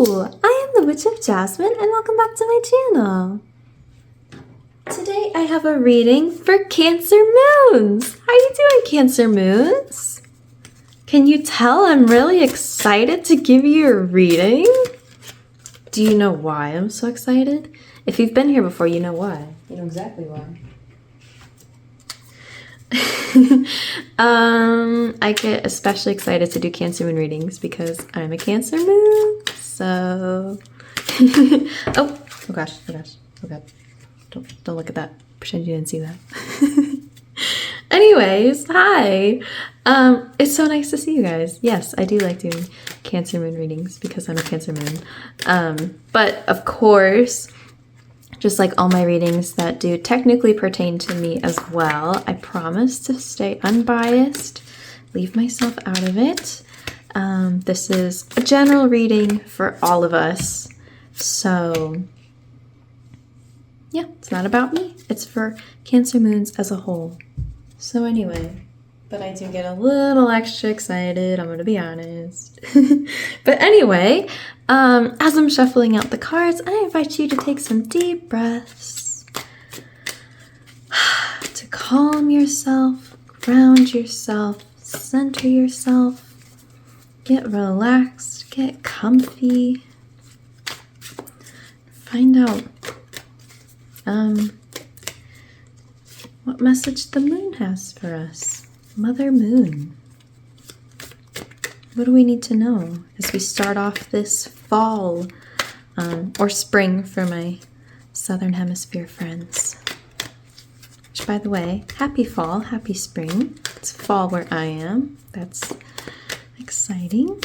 Hello! I am the Witch of Jasmine and welcome back to my channel. Today I have a reading for Cancer Moons. How are you doing, Cancer Moons? Can you tell I'm really excited to give you a reading? Do you know why I'm so excited? If you've been here before, you know why. You know exactly why. I get especially excited to do Cancer Moon readings because I'm a Cancer Moon. So, oh gosh, don't look at that. Pretend you didn't see that. Anyways, hi. It's so nice to see you guys. Yes, I do like doing Cancer Moon readings because I'm a Cancer Moon. But of course, just like all my readings that do technically pertain to me as well, I promise to stay unbiased, leave myself out of it. This is a general reading for all of us. So yeah, it's not about me. It's for Cancer Moons as a whole. So anyway, but I do get a little extra excited, I'm gonna be honest. But anyway, as I'm shuffling out the cards, I invite you to take some deep breaths to calm yourself, ground yourself, center yourself, get relaxed, get comfy, find out what message the moon has for us. Mother Moon. What do we need to know as we start off this fall or spring for my Southern Hemisphere friends? Which, by the way, happy fall, happy spring. It's fall where I am. That's exciting.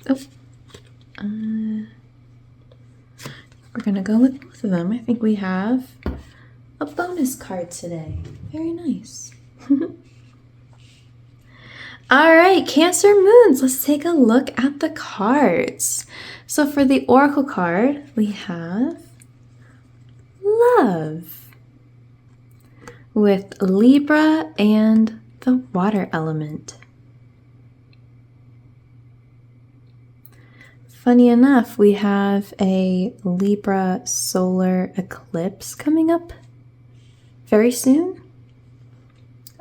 Oh, we're gonna go with both of them. I think we have a bonus card today. Very nice. All right, Cancer Moons, let's take a look at the cards. So for the Oracle card, we have Love with Libra and the water element. Funny enough, we have a Libra solar eclipse coming up very soon.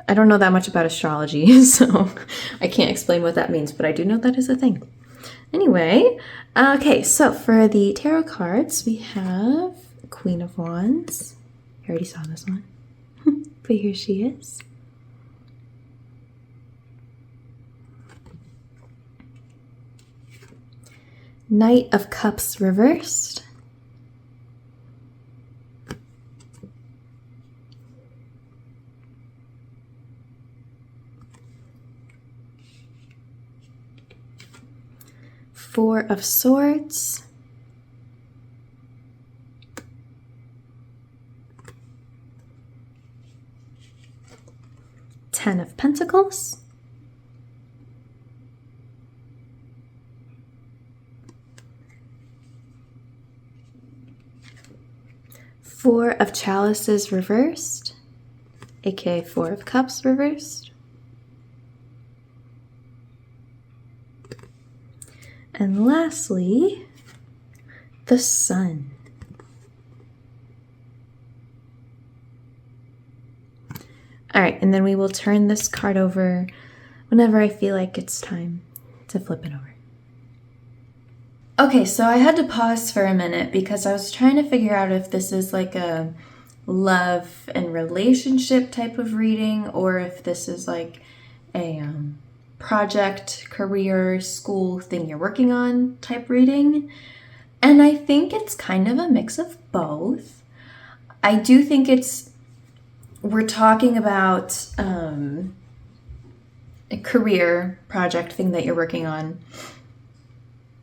I don't know that much about astrology, so I can't explain what that means, but I do know that is a thing. Anyway, okay, so for the tarot cards, we have Queen of Wands. You already saw this one, but here she is. Knight of Cups reversed. Four of Swords. Ten of Pentacles. Four of Chalices reversed, aka Four of Cups reversed. And lastly, the Sun. All right, and then we will turn this card over whenever I feel like it's time to flip it over. Okay, so I had to pause for a minute because I was trying to figure out if this is like a love and relationship type of reading or if this is like a project, career, school thing you're working on type reading. And I think it's kind of a mix of both. I do think we're talking about a career project thing that you're working on.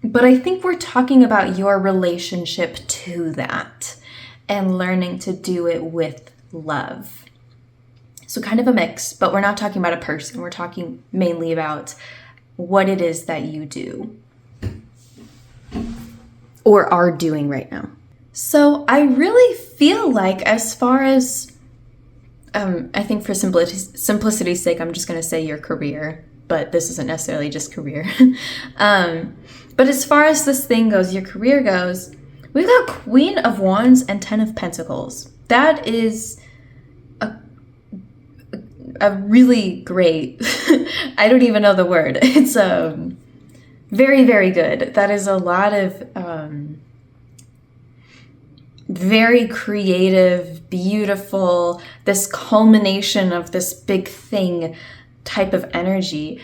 But I think we're talking about your relationship to that and learning to do it with love. So kind of a mix, but we're not talking about a person. We're talking mainly about what it is that you do or are doing right now. So I really feel like as far as, I think for simplicity's sake, I'm just going to say your career, but this isn't necessarily just career. But as far as this thing goes, your career goes, we've got Queen of Wands and 10 of Pentacles. That is a really great, I don't even know the word. It's very, very good. That is a lot of very creative, beautiful, this culmination of this big thing type of energy.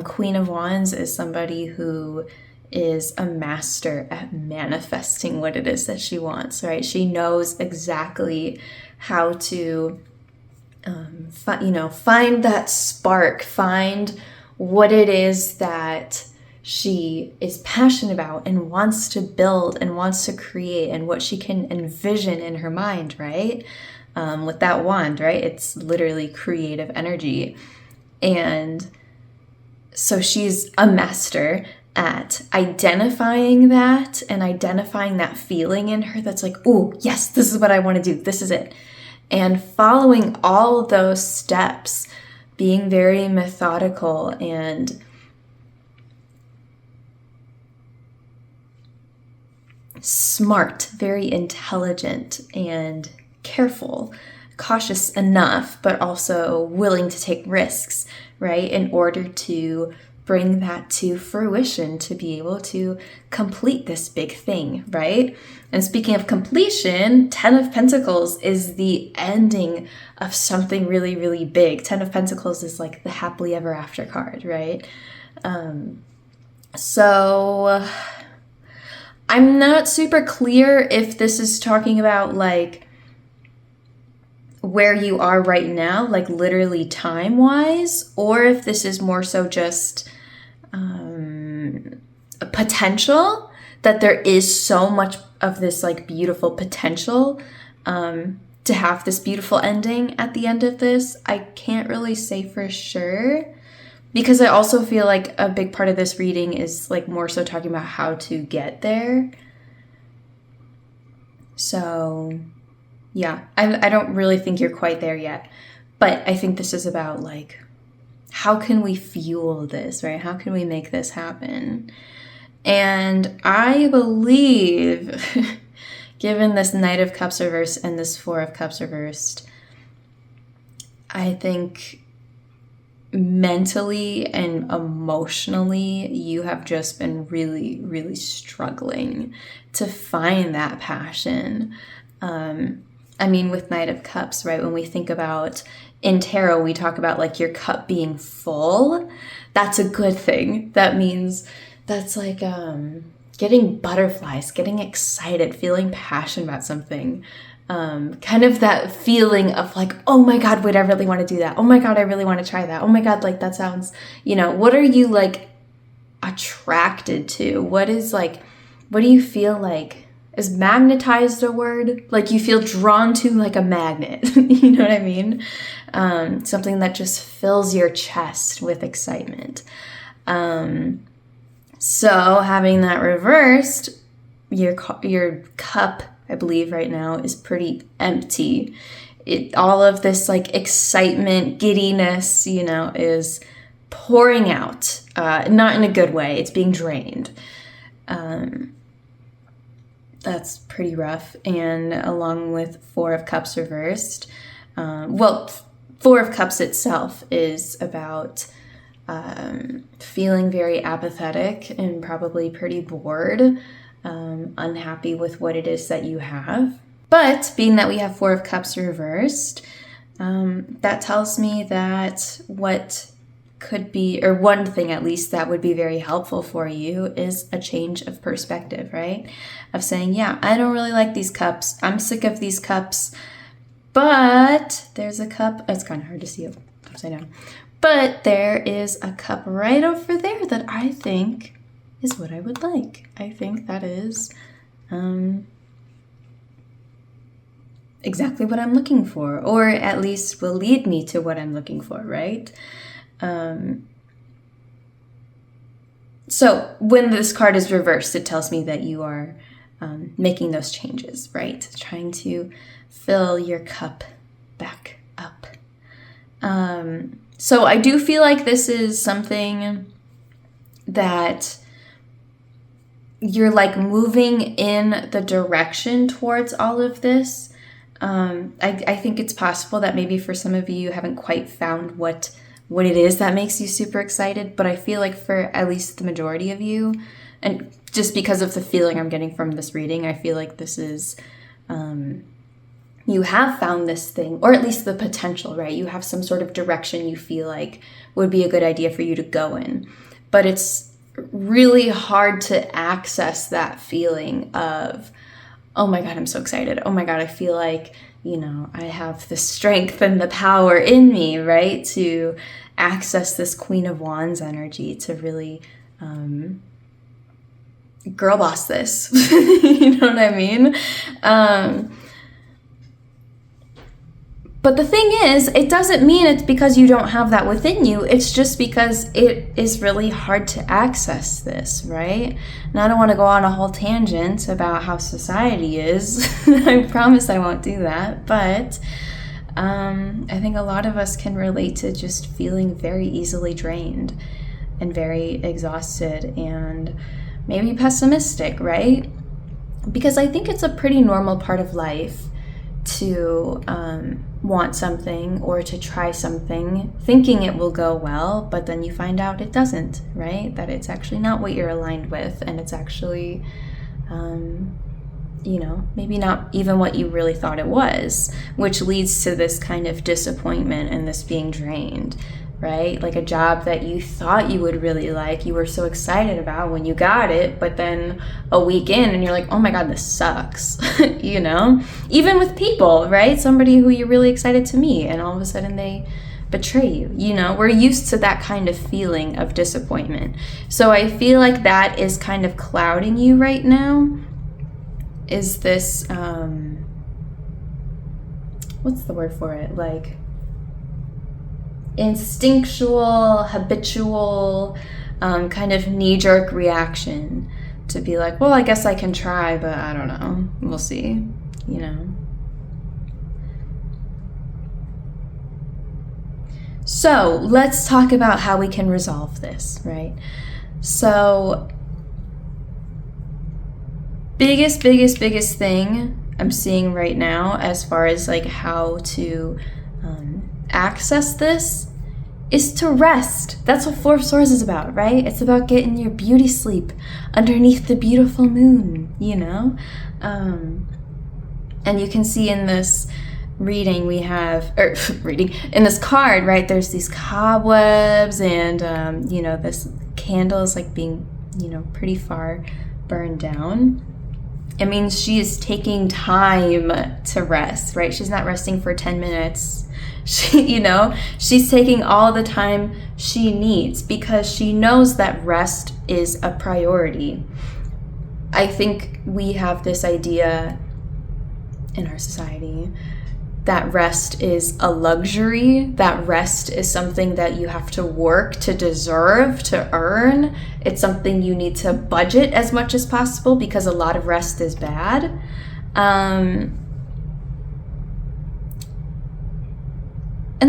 Queen of Wands is somebody who is a master at manifesting what it is that she wants, right? She knows exactly how to, find that spark, find what it is that she is passionate about and wants to build and wants to create and what she can envision in her mind, right? With that wand, right? It's literally creative energy. And so she's a master at identifying that and identifying that feeling in her that's like, oh, yes, this is what I want to do. This is it. And following all those steps, being very methodical and smart, very intelligent and careful, cautious enough, but also willing to take risks, right? In order to bring that to fruition, to be able to complete this big thing, right? And speaking of completion, 10 of Pentacles is the ending of something really, really big. 10 of Pentacles is like the happily ever after card, right? So I'm not super clear if this is talking about like where you are right now, like literally time-wise, or if this is more so just a potential, that there is so much of this like beautiful potential to have this beautiful ending at the end of this. I can't really say for sure, because I also feel like a big part of this reading is like more so talking about how to get there. So yeah, I don't really think you're quite there yet, but I think this is about like, how can we fuel this, right? How can we make this happen? And I believe, given this Knight of Cups reversed and this Four of Cups reversed, I think mentally and emotionally, you have just been really, really struggling to find that passion. I mean, with Knight of Cups, right? When we think about in tarot, we talk about like your cup being full. That's a good thing. That means that's like getting butterflies, getting excited, feeling passionate about something. Kind of that feeling of like, oh my God, wait, I really want to do that. Oh my God, I really want to try that. Oh my God, like that sounds, what are you like attracted to? What do you feel like? Is magnetized a word? Like you feel drawn to like a magnet, you know what I mean? Something that just fills your chest with excitement. So having that reversed, your cup, I believe right now, is pretty empty. All of this like excitement, giddiness, is pouring out, not in a good way. It's being drained. That's pretty rough. And along with Four of Cups reversed, Four of Cups itself is about feeling very apathetic and probably pretty bored, unhappy with what it is that you have. But being that we have Four of Cups reversed, that tells me that what could be, or one thing at least that would be very helpful for you, is a change of perspective, right? Of saying, yeah, I don't really like these cups. I'm sick of these cups. But there's a cup. It's kind of hard to see it upside down. But there is a cup right over there that I think is what I would like. I think that is exactly what I'm looking for, or at least will lead me to what I'm looking for, right? So when this card is reversed, it tells me that you are making those changes, right? Trying to fill your cup back up. So I do feel like this is something that you're like moving in the direction towards all of this. I think it's possible that maybe for some of you haven't quite found what it is that makes you super excited, but I feel like for at least the majority of you, and just because of the feeling I'm getting from this reading, I feel like this is, you have found this thing, or at least the potential, right? You have some sort of direction you feel like would be a good idea for you to go in, but it's really hard to access that feeling of, oh my God, I'm so excited. Oh my God, I feel like, I have the strength and the power in me, right? To access this Queen of Wands energy, to really girl boss this. You know what I mean? But the thing is, it doesn't mean it's because you don't have that within you. It's just because it is really hard to access this, right? And I don't want to go on a whole tangent about how society is. I promise I won't do that. But I think a lot of us can relate to just feeling very easily drained and very exhausted and maybe pessimistic, right? Because I think it's a pretty normal part of life to want something or to try something thinking it will go well, but then you find out it doesn't, right? That it's actually not what you're aligned with, and it's actually maybe not even what you really thought it was, which leads to this kind of disappointment and this being drained, right? Like a job that you thought you would really like, you were so excited about when you got it, but then a week in and you're like, oh my God, this sucks, Even with people, right? Somebody who you're really excited to meet and all of a sudden they betray you, We're used to that kind of feeling of disappointment. So I feel like that is kind of clouding you right now. Is this, what's the word for it? Like, instinctual, habitual, kind of knee-jerk reaction to be like, well, I guess I can try, but I don't know. We'll see, So let's talk about how we can resolve this, right? So biggest thing I'm seeing right now as far as like how to access this is to rest. That's what Four of Swords is about, right? It's about getting your beauty sleep underneath the beautiful moon, and you can see in this reading we have, in this card, right, there's these cobwebs and this candle is like being pretty far burned down. It means she is taking time to rest, right? She's not resting for 10 minutes. She's taking all the time she needs because she knows that rest is a priority. I think we have this idea in our society that rest is a luxury, that rest is something that you have to work to deserve, to earn. It's something you need to budget as much as possible because a lot of rest is bad. And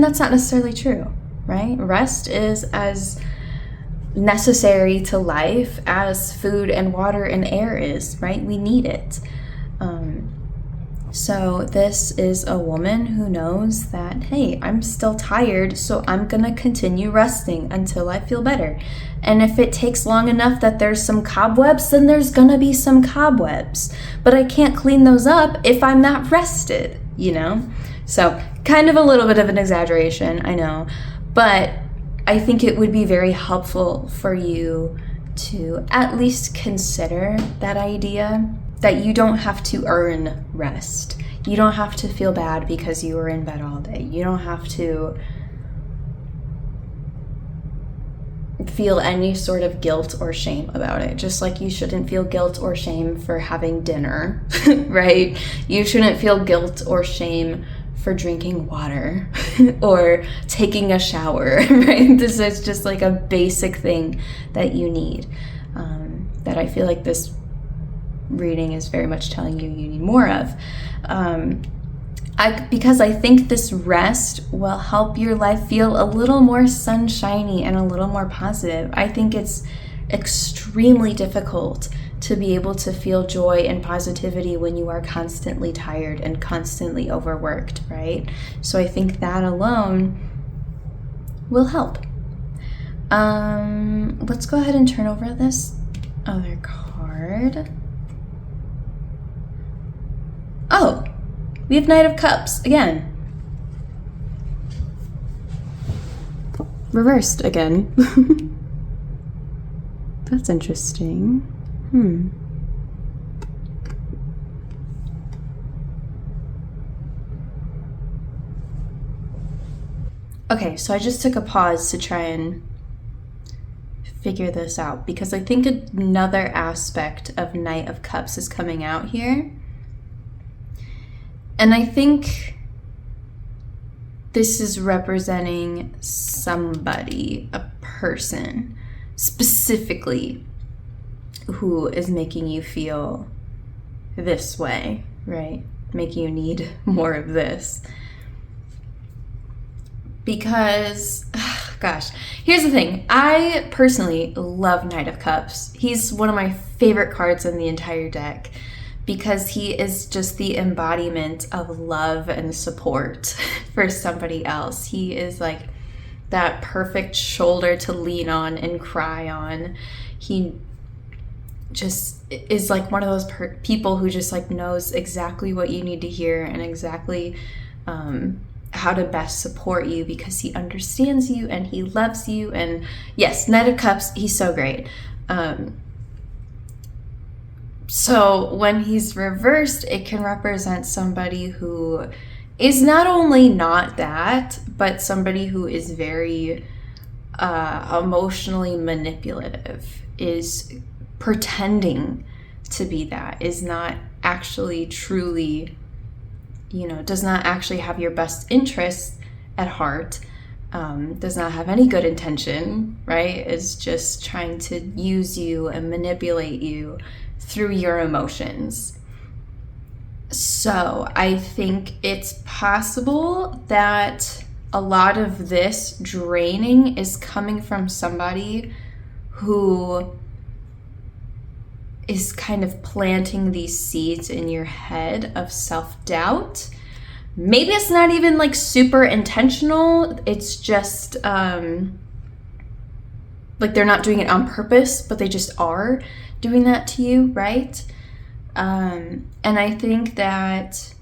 that's not necessarily true, right? Rest is as necessary to life as food and water and air is, right? We need it. So this is a woman who knows that, hey, I'm still tired, so I'm gonna continue resting until I feel better. And if it takes long enough that there's some cobwebs, then there's gonna be some cobwebs. But I can't clean those up if I'm not rested, So kind of a little bit of an exaggeration, I know, but I think it would be very helpful for you to at least consider that idea that you don't have to earn rest. You don't have to feel bad because you were in bed all day. You don't have to feel any sort of guilt or shame about it. Just like you shouldn't feel guilt or shame for having dinner, right? You shouldn't feel guilt or shame for drinking water or taking a shower, right? This is just like a basic thing that you need, that I feel like this reading is very much telling you need more of. Because I think this rest will help your life feel a little more sunshiny and a little more positive. I think it's extremely difficult to be able to feel joy and positivity when you are constantly tired and constantly overworked, right? So I think that alone will help. Let's go ahead and turn over this other card. Oh, we have Knight of Cups again. Reversed again. That's interesting. Okay, so I just took a pause to try and figure this out because I think another aspect of Knight of Cups is coming out here. And I think this is representing somebody, a person, specifically, who is making you feel this way, right? Making you need more of this. Because, gosh, here's the thing. I personally love Knight of Cups. He's one of my favorite cards in the entire deck because he is just the embodiment of love and support for somebody else. He is like that perfect shoulder to lean on and cry on. He just is like one of those people who just like knows exactly what you need to hear and exactly how to best support you because he understands you and he loves you. And yes, Knight of Cups, he's so great. So when he's reversed, it can represent somebody who is not only not that, but somebody who is very emotionally manipulative, is pretending to be that, is not actually truly, does not actually have your best interests at heart, does not have any good intention, right? Is just trying to use you and manipulate you through your emotions. So I think it's possible that a lot of this draining is coming from somebody who is kind of planting these seeds in your head of self-doubt. Maybe it's not even like super intentional. It's just like they're not doing it on purpose, but they just are doing that to you, right? And I think that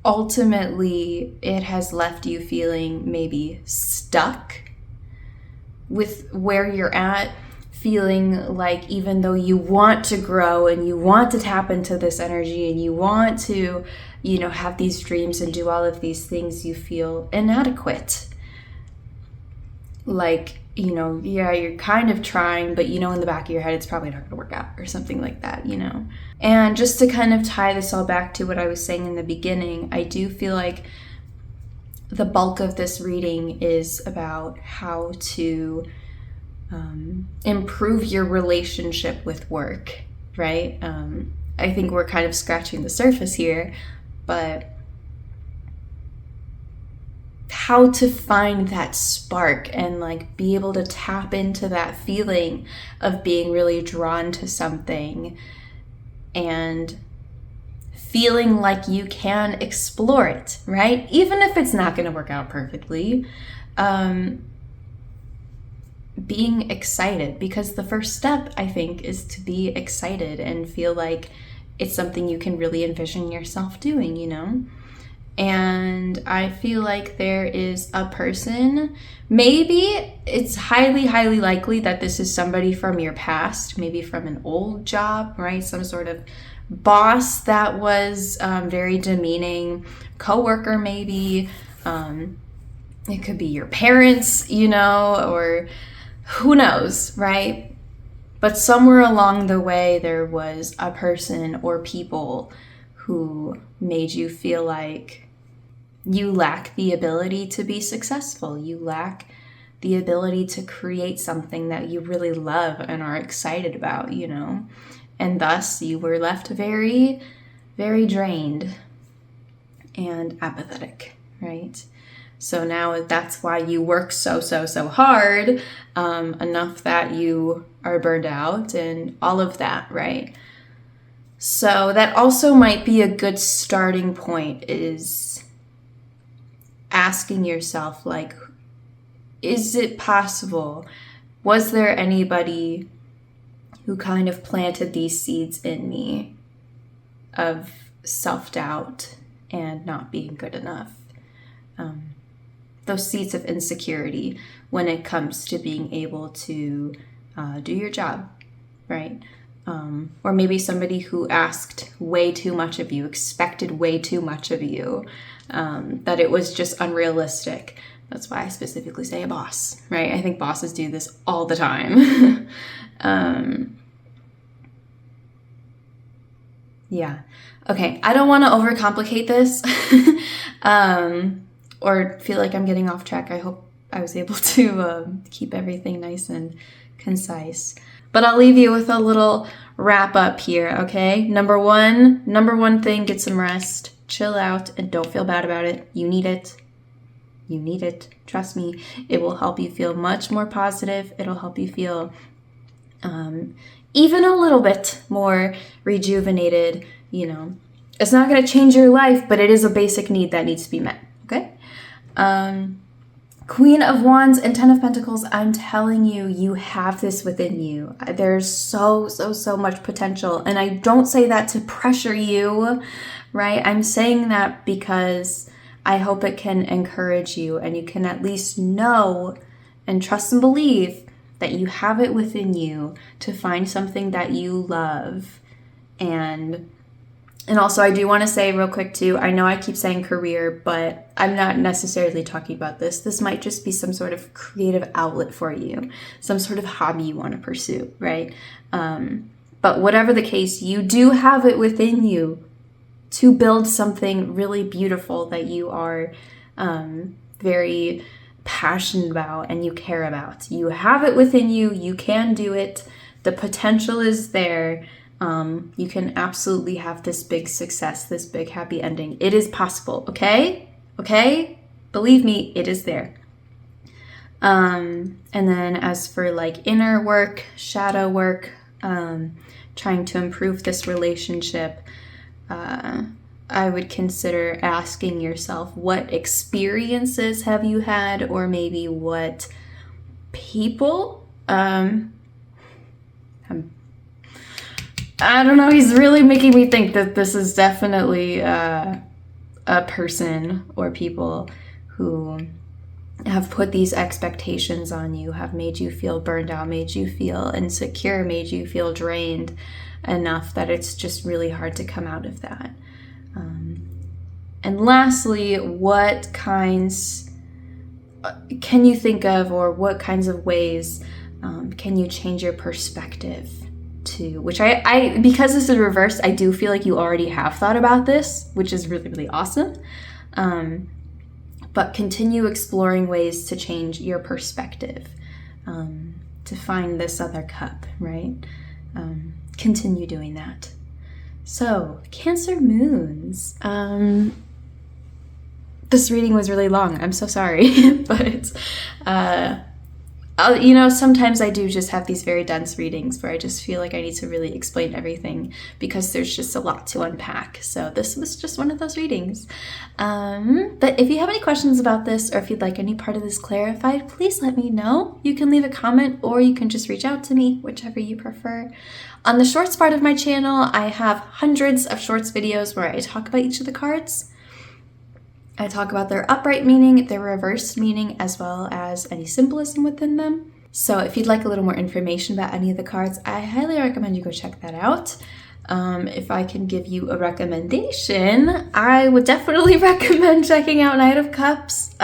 ultimately it has left you feeling maybe stuck with where you're at, feeling like even though you want to grow and you want to tap into this energy and you want to, have these dreams and do all of these things, you feel inadequate. Like, yeah, you're kind of trying, but in the back of your head, it's probably not going to work out or something like that, And just to kind of tie this all back to what I was saying in the beginning, I do feel like the bulk of this reading is about how to improve your relationship with work, right? I think we're kind of scratching the surface here, but how to find that spark and like be able to tap into that feeling of being really drawn to something and feeling like you can explore it, right? Even if it's not going to work out perfectly. Being excited, because the first step, I think, is to be excited and feel like it's something you can really envision yourself doing, And I feel like there is a person, maybe it's highly, highly likely that this is somebody from your past, maybe from an old job, right? Some sort of boss that was very demeaning, coworker maybe. It could be your parents, or who knows, right? But somewhere along the way, there was a person or people who made you feel like you lack the ability to be successful. You lack the ability to create something that you really love and are excited about, And thus you were left very, very drained and apathetic, right? So now that's why you work so hard, enough that you are burned out and all of that, right? So that also might be a good starting point, is asking yourself, like, is it possible? Was there anybody who kind of planted these seeds in me of self-doubt and not being good enough? Those seeds of insecurity when it comes to being able to do your job, right? Or maybe somebody who asked way too much of you, expected way too much of you, that it was just unrealistic. That's why I specifically say a boss, right? I think bosses do this all the time. Yeah. Okay, I don't want to overcomplicate this or feel like I'm getting off track. I hope I was able to keep everything nice and concise. But I'll leave you with a little wrap up here, okay? Number one thing, get some rest, chill out, and don't feel bad about it. You need it. You need it. Trust me, it will help you feel much more positive. It'll help you feel even a little bit more rejuvenated. You know, it's not going to change your life, but it is a basic need that needs to be met, okay? Queen of Wands and Ten of Pentacles, I'm telling you, you have this within you. There's so much potential. And I don't say that to pressure you, right? I'm saying that because I hope it can encourage you and you can at least know and trust and believe that you have it within you to find something that you love. And also, I do want to say real quick too, I know I keep saying career, but I'm not necessarily talking about this. This might just be some sort of creative outlet for you, some sort of hobby you want to pursue, right? But whatever the case, you do have it within you to build something really beautiful that you are very passionate about and you care about. You have it within you. You can do it. The potential is there. You can absolutely have this big success, this big happy ending. It is possible, okay? Okay? Believe me, it is there. And then as for like inner work, shadow work, trying to improve this relationship, I would consider asking yourself, what experiences have you had, or maybe what people, I don't know, he's really making me think that this is definitely a person or people who have put these expectations on you, have made you feel burned out, made you feel insecure, made you feel drained enough that it's just really hard to come out of that. And lastly, what kinds can you think of, or what kinds of ways can you change your perspective to, which I because this is reversed, I do feel like you already have thought about this, which is really, really awesome. But continue exploring ways to change your perspective, to find this other cup, right? Continue doing that. So, Cancer moons. This reading was really long. I'm so sorry, but sometimes I do just have these very dense readings where I just feel like I need to really explain everything because there's just a lot to unpack. So this was just one of those readings. But if you have any questions about this, or if you'd like any part of this clarified, please let me know. You can leave a comment, or you can just reach out to me, whichever you prefer. On the shorts part of my channel, I have hundreds of shorts videos where I talk about each of the cards. I talk about their upright meaning, their reversed meaning, as well as any symbolism within them. So if you'd like a little more information about any of the cards, I highly recommend you go check that out. If I can give you a recommendation, I would definitely recommend checking out Knight of Cups.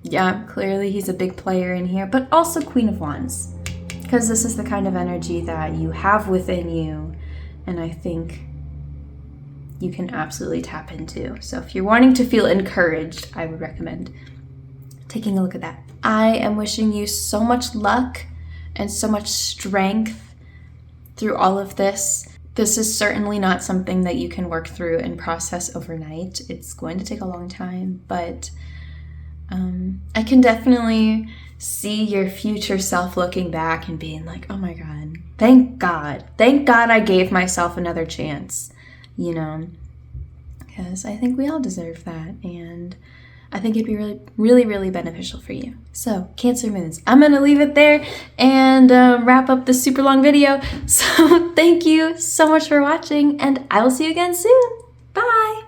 Yeah, clearly he's a big player in here, but also Queen of Wands, because this is the kind of energy that you have within you, and I think you can absolutely tap into. So if you're wanting to feel encouraged, I would recommend taking a look at that. I am wishing you so much luck and so much strength through all of this. This is certainly not something that you can work through and process overnight. It's going to take a long time, but I can definitely see your future self looking back and being like, oh my God, thank God I gave myself another chance, you know, because I think we all deserve that. And I think it'd be really, really, really beneficial for you. So, Cancer moons, I'm going to leave it there and wrap up this super long video. So, thank you so much for watching, and I will see you again soon. Bye!